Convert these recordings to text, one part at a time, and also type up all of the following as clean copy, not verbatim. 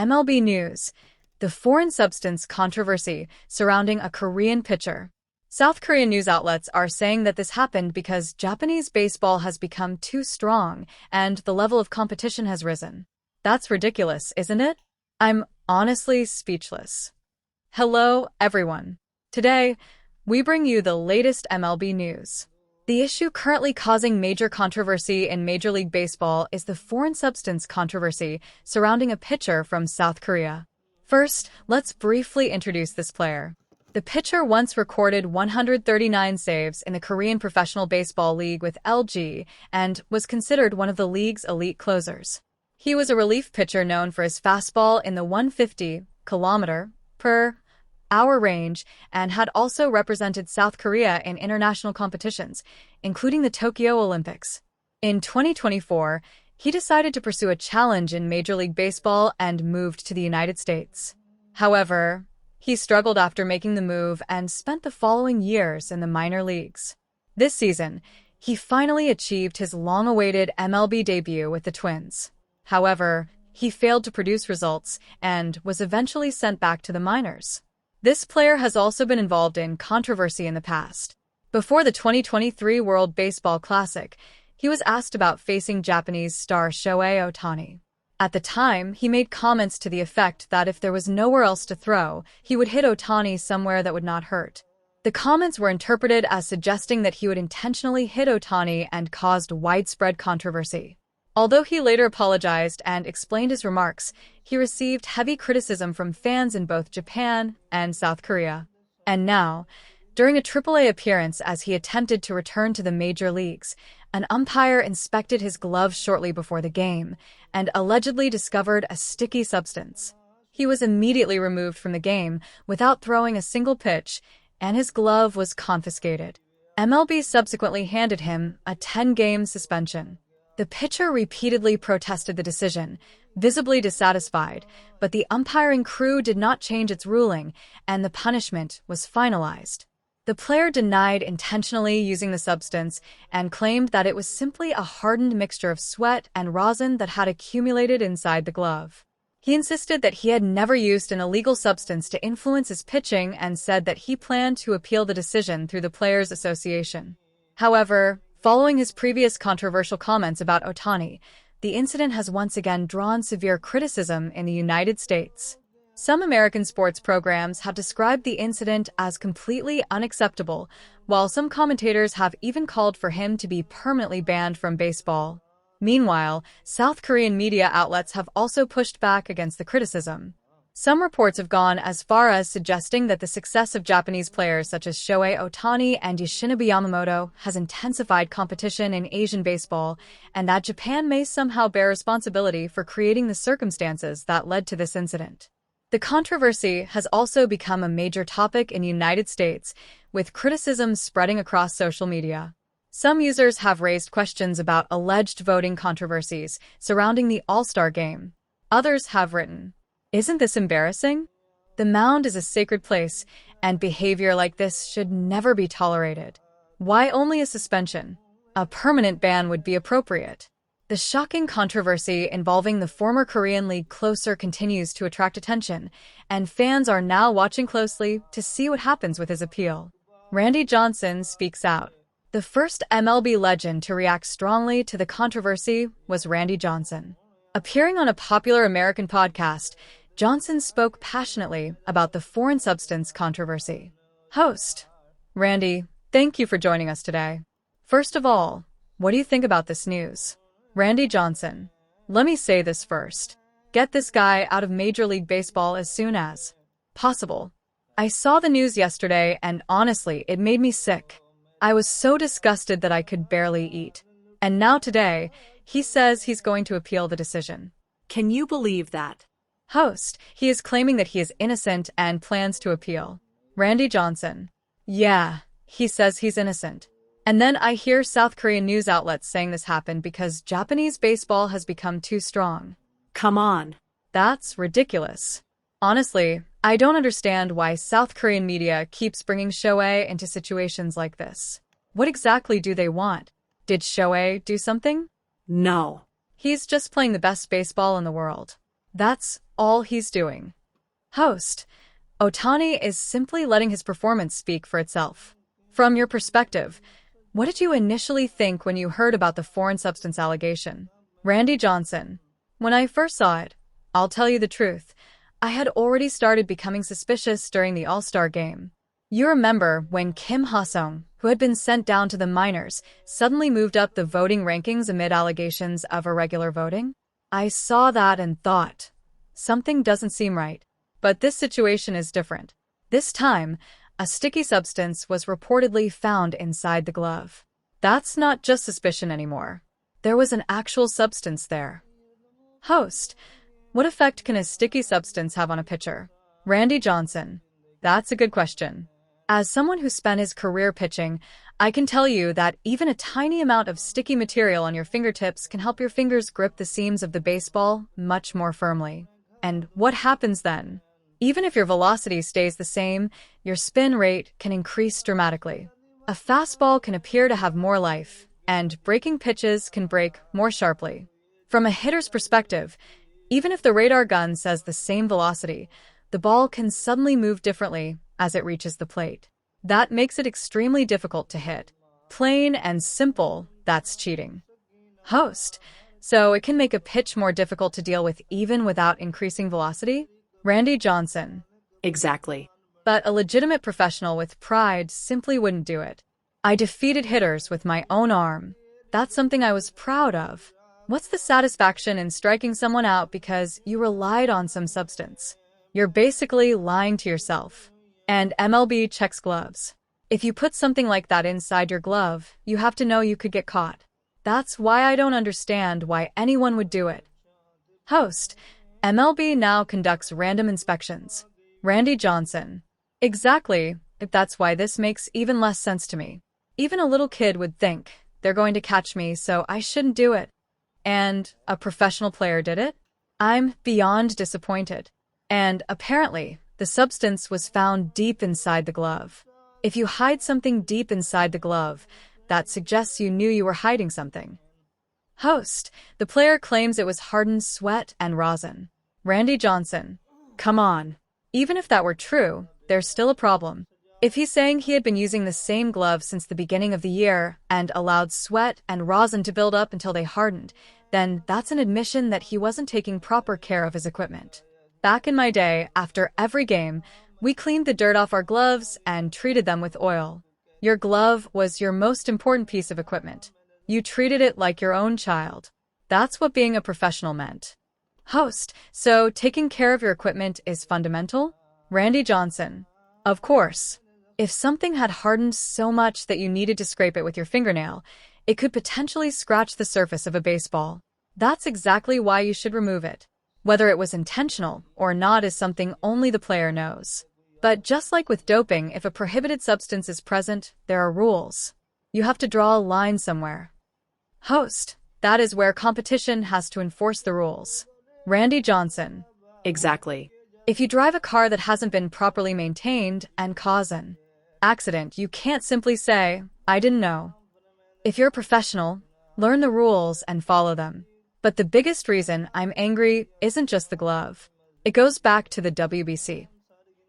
MLB news, the foreign substance controversy surrounding a Korean pitcher. South Korean news outlets are saying that this happened because Japanese baseball has become too strong and the level of competition has risen. That's ridiculous, isn't it? I'm honestly speechless. Hello, everyone. Today, we bring you the latest MLB news. The issue currently causing major controversy in Major League Baseball is the foreign substance controversy surrounding a pitcher from South Korea. First, let's briefly introduce this player. The pitcher once recorded 139 saves in the Korean Professional Baseball League with LG and was considered one of the league's elite closers. He was a relief pitcher known for his fastball in the 150-kilometer-per-hour range and had also represented South Korea in international competitions, including the Tokyo Olympics. In 2024, he decided to pursue a challenge in Major League Baseball and moved to the United States. However, he struggled after making the move and spent the following years in the minor leagues. This season, he finally achieved his long-awaited MLB debut with the Twins. However, he failed to produce results and was eventually sent back to the minors. This player has also been involved in controversy in the past. Before the 2023 World Baseball Classic, he was asked about facing Japanese star Shohei Ohtani. At the time, he made comments to the effect that if there was nowhere else to throw, he would hit Ohtani somewhere that would not hurt. The comments were interpreted as suggesting that he would intentionally hit Ohtani and caused widespread controversy. Although he later apologized and explained his remarks, he received heavy criticism from fans in both Japan and South Korea. And now, during a AAA appearance as he attempted to return to the major leagues, an umpire inspected his glove shortly before the game and allegedly discovered a sticky substance. He was immediately removed from the game without throwing a single pitch, and his glove was confiscated. MLB subsequently handed him a 10-game suspension. The pitcher repeatedly protested the decision, visibly dissatisfied, but the umpiring crew did not change its ruling, and the punishment was finalized. The player denied intentionally using the substance and claimed that it was simply a hardened mixture of sweat and rosin that had accumulated inside the glove. He insisted that he had never used an illegal substance to influence his pitching and said that he planned to appeal the decision through the Players Association. However, following his previous controversial comments about Ohtani, the incident has once again drawn severe criticism in the United States. Some American sports programs have described the incident as completely unacceptable, while some commentators have even called for him to be permanently banned from baseball. Meanwhile, South Korean media outlets have also pushed back against the criticism. Some reports have gone as far as suggesting that the success of Japanese players such as Shohei Ohtani and Yoshinobu Yamamoto has intensified competition in Asian baseball, and that Japan may somehow bear responsibility for creating the circumstances that led to this incident. The controversy has also become a major topic in the United States, with criticism spreading across social media. Some users have raised questions about alleged voting controversies surrounding the All-Star Game. Others have written, "Isn't this embarrassing? The mound is a sacred place, and behavior like this should never be tolerated. Why only a suspension? A permanent ban would be appropriate." The shocking controversy involving the former Korean League closer continues to attract attention, and fans are now watching closely to see what happens with his appeal. Randy Johnson speaks out. The first MLB legend to react strongly to the controversy was Randy Johnson. Appearing on a popular American podcast, Johnson spoke passionately about the foreign substance controversy. Host: Randy, thank you for joining us today. First of all, what do you think about this news? Randy Johnson: Let me say this first. Get this guy out of Major League Baseball as soon as possible. I saw the news yesterday and honestly, it made me sick. I was so disgusted that I could barely eat. And now today, he says he's going to appeal the decision. Can you believe that? Host: He is claiming that he is innocent and plans to appeal. Randy Johnson: Yeah, he says he's innocent. And then I hear South Korean news outlets saying this happened because Japanese baseball has become too strong. Come on. That's ridiculous. Honestly, I don't understand why South Korean media keeps bringing Shohei into situations like this. What exactly do they want? Did Shohei do something? No. He's just playing the best baseball in the world. That's all he's doing. Host: Ohtani is simply letting his performance speak for itself. From your perspective, what did you initially think when you heard about the foreign substance allegation? Randy Johnson: When I first saw it, I'll tell you the truth, I had already started becoming suspicious during the All-Star game. You remember when Kim Ha-sung, who had been sent down to the minors, suddenly moved up the voting rankings amid allegations of irregular voting? I saw that and thought, something doesn't seem right. But this situation is different. This time, a sticky substance was reportedly found inside the glove. That's not just suspicion anymore. There was an actual substance there. Host: What effect can a sticky substance have on a pitcher? Randy Johnson: That's a good question. As someone who spent his career pitching, I can tell you that even a tiny amount of sticky material on your fingertips can help your fingers grip the seams of the baseball much more firmly. And what happens then? Even if your velocity stays the same, your spin rate can increase dramatically. A fastball can appear to have more life, and breaking pitches can break more sharply. From a hitter's perspective, even if the radar gun says the same velocity, the ball can suddenly move differently as it reaches the plate. That makes it extremely difficult to hit. Plain and simple, that's cheating. Host: So it can make a pitch more difficult to deal with even without increasing velocity? Randy Johnson: Exactly. But a legitimate professional with pride simply wouldn't do it. I defeated hitters with my own arm. That's something I was proud of. What's the satisfaction in striking someone out because you relied on some substance? You're basically lying to yourself. And MLB checks gloves. If you put something like that inside your glove, you have to know you could get caught. That's why I don't understand why anyone would do it. Host: MLB now conducts random inspections. Randy Johnson: Exactly, that's why this makes even less sense to me. Even a little kid would think, they're going to catch me, so I shouldn't do it. And a professional player did it? I'm beyond disappointed. And apparently, the substance was found deep inside the glove. If you hide something deep inside the glove, that suggests you knew you were hiding something. Host: The player claims it was hardened sweat and rosin. Randy Johnson: Come on. Even if that were true, there's still a problem. If he's saying he had been using the same glove since the beginning of the year and allowed sweat and rosin to build up until they hardened, then that's an admission that he wasn't taking proper care of his equipment. Back in my day, after every game, we cleaned the dirt off our gloves and treated them with oil. Your glove was your most important piece of equipment. You treated it like your own child. That's what being a professional meant. Host: So taking care of your equipment is fundamental? Randy Johnson: Of course. If something had hardened so much that you needed to scrape it with your fingernail, it could potentially scratch the surface of a baseball. That's exactly why you should remove it. Whether it was intentional or not is something only the player knows. But just like with doping, if a prohibited substance is present, there are rules. You have to draw a line somewhere. Host: That is where competition has to enforce the rules. Randy Johnson: Exactly. If you drive a car that hasn't been properly maintained and cause an accident, you can't simply say, I didn't know. If you're a professional, learn the rules and follow them. But the biggest reason I'm angry isn't just the glove. It goes back to the WBC.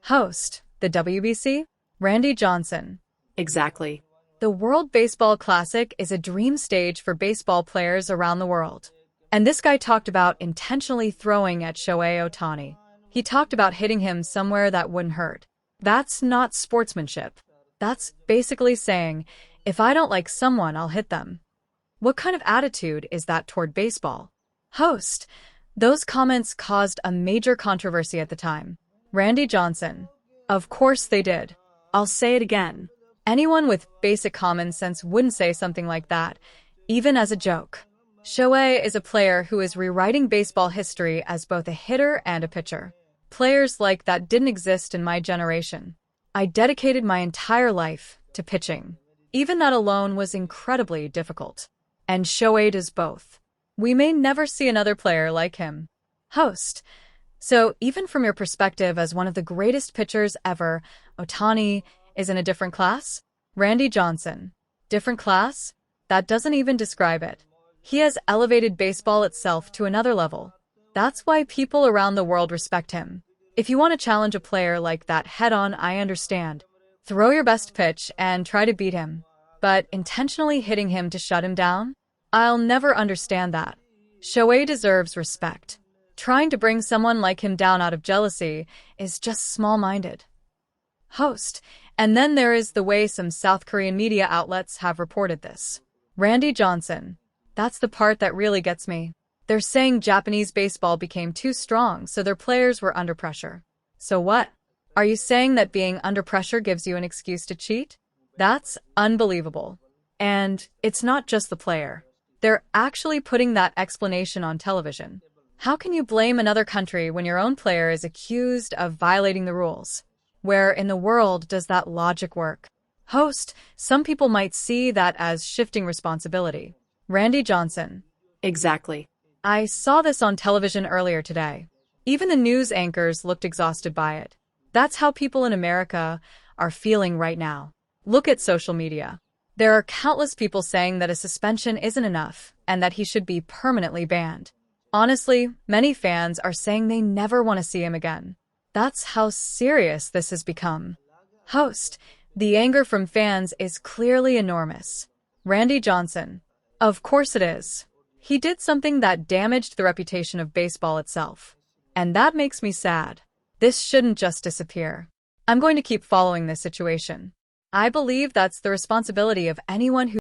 Host: The WBC? Randy Johnson: Exactly. The World Baseball Classic is a dream stage for baseball players around the world. And this guy talked about intentionally throwing at Shohei Ohtani. He talked about hitting him somewhere that wouldn't hurt. That's not sportsmanship. That's basically saying, if I don't like someone, I'll hit them. What kind of attitude is that toward baseball? Host: Those comments caused a major controversy at the time. Randy Johnson: Of course they did. I'll say it again. Anyone with basic common sense wouldn't say something like that, even as a joke. Shohei is a player who is rewriting baseball history as both a hitter and a pitcher. Players like that didn't exist in my generation. I dedicated my entire life to pitching. Even that alone was incredibly difficult. And Shohei does both. We may never see another player like him. Host: So even from your perspective as one of the greatest pitchers ever, Ohtani is in a different class? Randy Johnson: Different class? That doesn't even describe it. He has elevated baseball itself to another level. That's why people around the world respect him. If you want to challenge a player like that head-on, I understand. Throw your best pitch and try to beat him. But intentionally hitting him to shut him down? I'll never understand that. Shohei deserves respect. Trying to bring someone like him down out of jealousy is just small-minded. Host. And then there is the way some South Korean media outlets have reported this. Randy Johnson. That's the part that really gets me. They're saying Japanese baseball became too strong, so their players were under pressure. So what? Are you saying that being under pressure gives you an excuse to cheat? That's unbelievable. And it's not just the player. They're actually putting that explanation on television. How can you blame another country when your own player is accused of violating the rules? Where in the world does that logic work? Host, some people might see that as shifting responsibility. Randy Johnson. Exactly. I saw this on television earlier today. Even the news anchors looked exhausted by it. That's how people in America are feeling right now. Look at social media. There are countless people saying that a suspension isn't enough and that he should be permanently banned. Honestly, many fans are saying they never want to see him again. That's how serious this has become. Host, the anger from fans is clearly enormous. Randy Johnson. Of course it is. He did something that damaged the reputation of baseball itself. And that makes me sad. This shouldn't just disappear. I'm going to keep following this situation. I believe that's the responsibility of anyone who